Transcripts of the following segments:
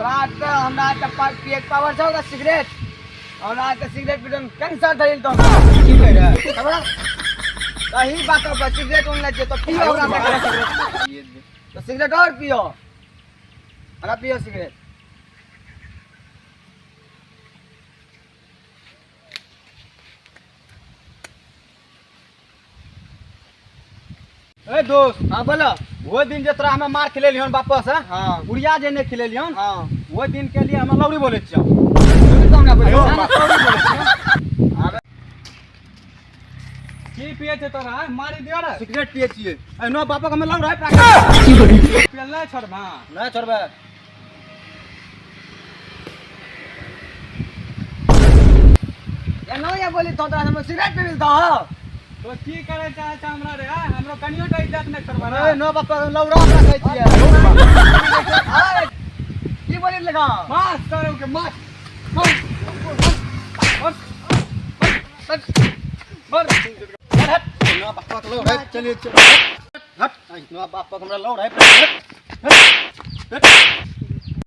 रात का हमरा के पिए पावर छौ का सिगरेट हमरा के सिगरेट पीटन कैंसर धइल तो की कह रहा है हमरा सही बात पर सिगरेट ओन ले तो पियो हमरा के सिगरेट तो सिगरेट और पियो हमरा पियो सिगरेट ए दोस्त हां बोलो वो दिन जे तोरा हमें मार खिले लिहन वापस है हां बुढ़िया जे ने खिले लिहन हां वो दिन के लिए हम लौड़ी बोले छियो हमरा बोलो की पिए छे तोरा मारी दियो रे सिगरेट पिए छिए एनो बापा के हमें लौड़ है प्राकृत पियले छोड़बा नहीं छोड़बे या नो या बोली तो तोरा हम सिगरेट पी मिलता हो तो की करे चाहे छ हमरा रे हमरो कनियो टा इज्जत नहीं करबा रे अरे नो बापा के लौड़ा रखै छिए हाय की बोली लगा मार करो के मार हट नो बापा के लौड़ है चलिए हट नो बापा के हमरा लौड़ है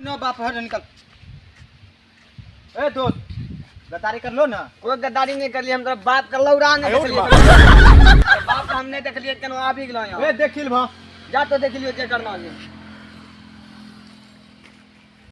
नो बाप हट निकल ए दोस्त गद्दारी कर लो ना कोई गद्दारी नहीं कर ली हम तो बाप का लौड़ा नहीं देख लिए बाप हमने देख लिए केनो आ भी गेलो ए देखिल भा जा तो देख लियो जे करना है